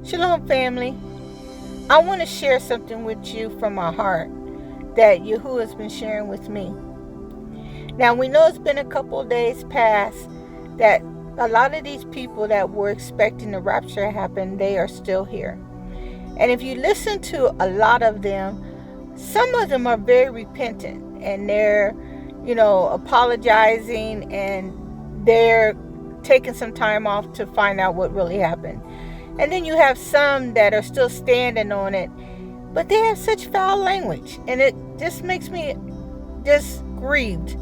Shalom, family. I want to share something with you from my heart that Yahudah has been sharing with me. Now, we know it's been a couple of days past that a lot of these people that were expecting the rapture to happen, they are still here. And if you listen to a lot of them, some of them are very repentant and they're, apologizing and they're taking some time off to find out what really happened. And then you have some that are still standing on it, but they have such foul language. And it just makes me just grieved,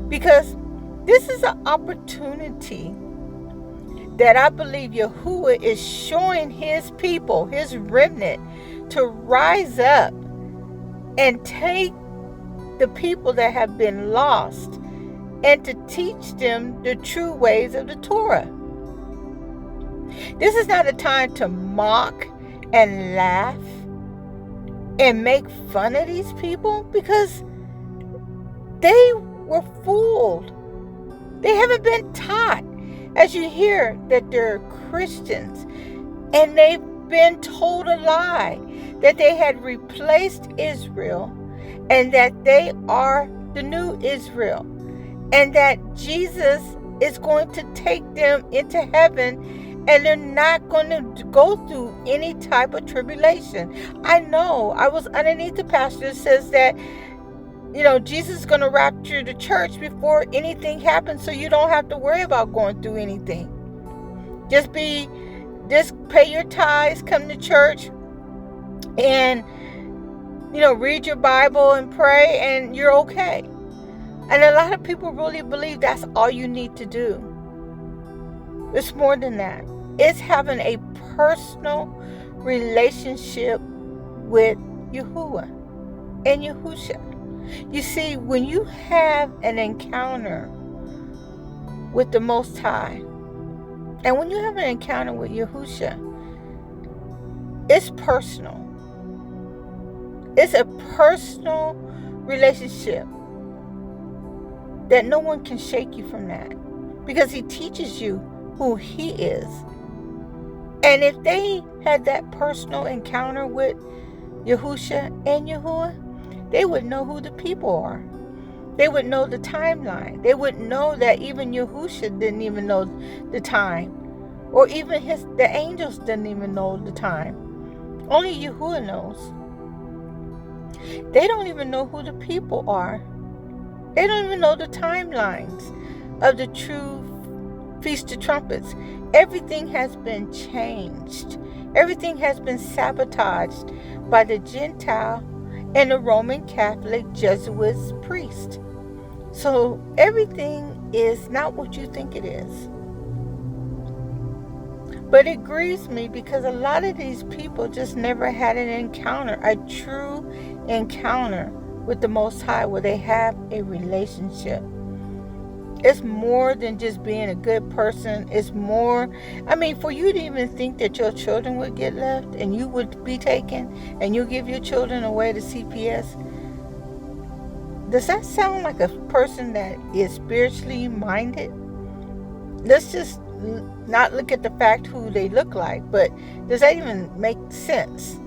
because this is an opportunity that I believe Yahudah is showing his people, his remnant, to rise up and take the people that have been lost and to teach them the true ways of the Torah. This is not a time to mock and laugh and make fun of these people, because they were fooled. They haven't been taught. As you hear that they're Christians, and they've been told a lie, that they had replaced Israel and that they are the new Israel, and that Jesus is going to take them into heaven and they're not going to go through any type of tribulation. I know I was underneath the pastor that says that, Jesus is going to rapture the church before anything happens, so you don't have to worry about going through anything. Just pay your tithes, come to church, and, read your Bible and pray, and you're okay. And a lot of people really believe that's all you need to do. It's more than that. It's having a personal relationship with Yahudah and Yahusha. You see, when you have an encounter with the Most High, and when you have an encounter with Yahusha, it's personal. It's a personal relationship that no one can shake you from that, because he teaches you who he is. And if they had that personal encounter with Yahusha and Yahudah, they would know who the people are. They would know the timeline. They would know that even Yahusha didn't even know the time, or even the angels didn't even know the time. Only Yahudah knows. They don't even know who the people are. They don't even know the timelines of the true Feast of Trumpets. Everything has been changed. Everything has been sabotaged by the Gentile and the Roman Catholic Jesuit priest. So everything is not what you think it is. But it grieves me, because a lot of these people just never had an encounter, a true encounter with the Most High, where they have a relationship. It's more than just being a good person. It's more, for you to even think that your children would get left and you would be taken and you give your children away to CPS. Does that sound like a person that is spiritually minded? Let's just not look at the fact who they look like, but does that even make sense?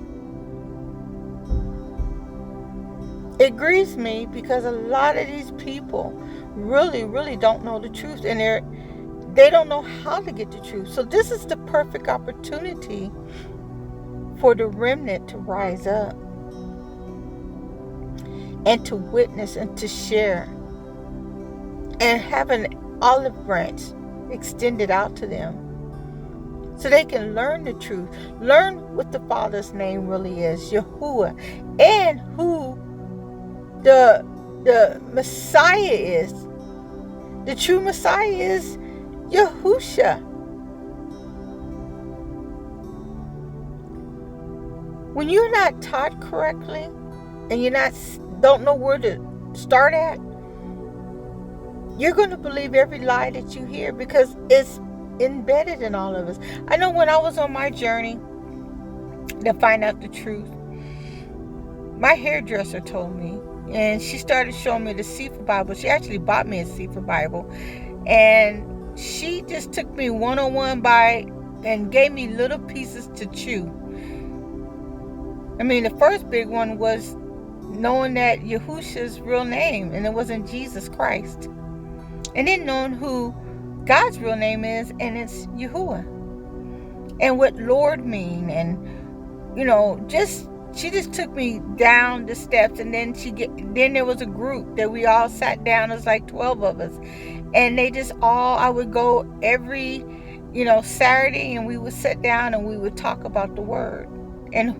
It grieves me, because a lot of these people really, really don't know the truth, and they don't know how to get the truth. So this is the perfect opportunity for the remnant to rise up and to witness and to share, and have an olive branch extended out to them, so they can learn the truth, learn what the Father's name really is, Yahudah, and who the Messiah is. The true Messiah is Yahusha. When you're not taught correctly and you don't know where to start at, you're going to believe every lie that you hear, because it's embedded in all of us. I know when I was on my journey to find out the truth, my hairdresser told me, and she started showing me the Sefer Bible. She actually bought me a Sefer Bible, and she just took me one-on-one by and gave me little pieces to chew. I mean, the first big one was knowing that Yahushua's real name, and it wasn't Jesus Christ. And then knowing who God's real name is, and it's Yahudah. And what Lord mean, and she just took me down the steps, and then then there was a group that we all sat down. It was like 12 of us, and I would go every Saturday, and we would sit down and we would talk about the word and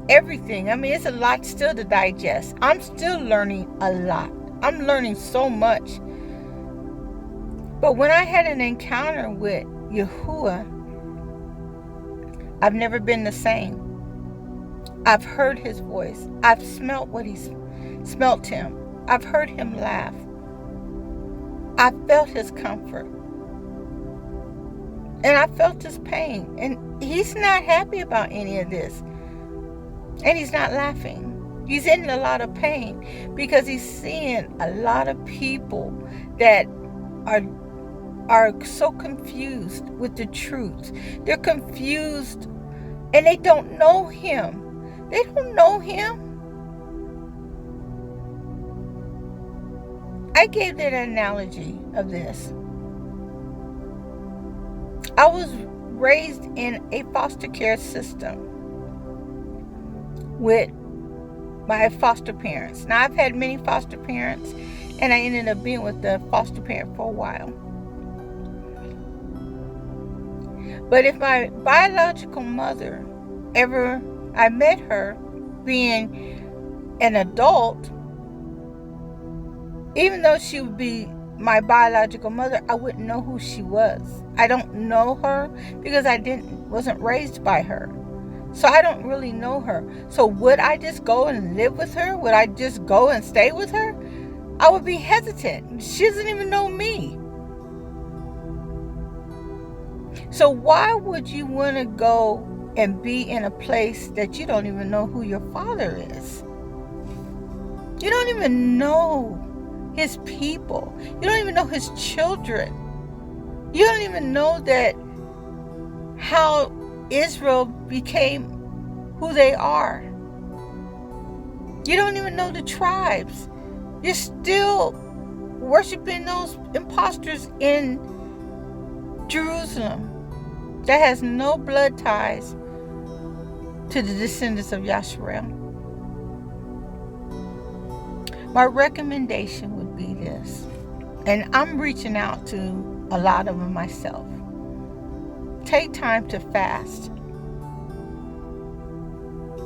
everything. I mean, it's a lot still to digest. I'm still learning a lot. I'm learning so much. But when I had an encounter with Yahudah, I've never been the same. I've heard his voice. I've smelt him. I've heard him laugh. I felt his comfort. And I felt his pain. And he's not happy about any of this. And he's not laughing. He's in a lot of pain because he's seeing a lot of people that are so confused with the truth. They're confused and they don't know him. They don't know him. I gave that analogy of this. I was raised in a foster care system with my foster parents. Now, I've had many foster parents, and I ended up being with the foster parent for a while. But if my biological mother I met her being an adult, even though she would be my biological mother, I wouldn't know who she was. I don't know her because I wasn't raised by her. So I don't really know her. So would I just go and live with her? Would I just go and stay with her? I would be hesitant. She doesn't even know me. So why would you want to go and be in a place that you don't even know who your father is? You don't even know his people. You don't even know his children. You don't even know that how Israel became who they are. You don't even know the tribes. You're still worshiping those imposters in Jerusalem that has no blood ties to the descendants of Yasharel. My recommendation would be this, and I'm reaching out to a lot of them myself. Take time to fast.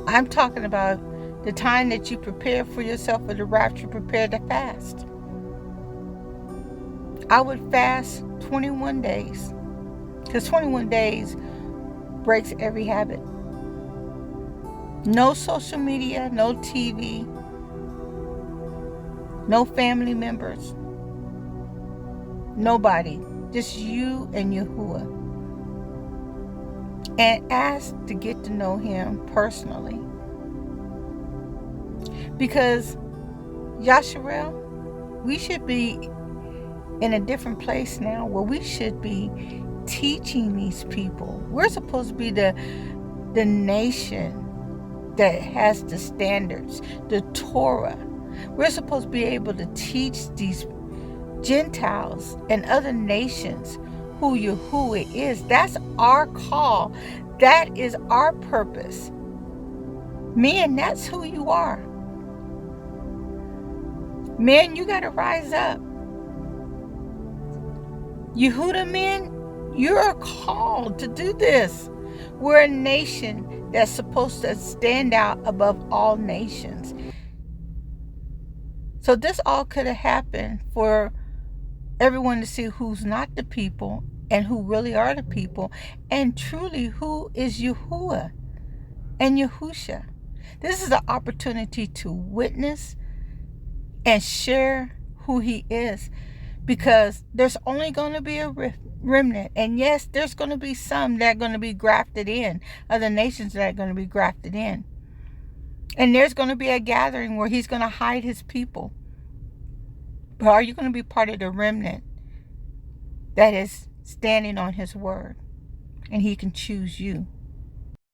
I'm talking about the time that you prepare for yourself for the rapture, prepare to fast. I would fast 21 days, because 21 days breaks every habit. No social media, no TV, no family members, nobody, just you and Yahudah. And ask to get to know him personally. Because Yasharel, we should be in a different place now where we should be teaching these people. We're supposed to be the nation that has the standards, the Torah. We're supposed to be able to teach these Gentiles and other nations who Yahudah is. That's our call. That is our purpose. Men, that's who you are. Men, you got to rise up. Yahudah men, you're called to do this. We're a nation that's supposed to stand out above all nations. So this all could have happened for everyone to see who's not the people and who really are the people, and truly who is Yahudah and Yahusha. This is the opportunity to witness and share who he is, because there's only going to be a remnant. And yes, there's going to be some that are going to be grafted in, other nations that are going to be grafted in. And there's going to be a gathering where he's going to hide his people. But are you going to be part of the remnant that is standing on his word? and he can choose you.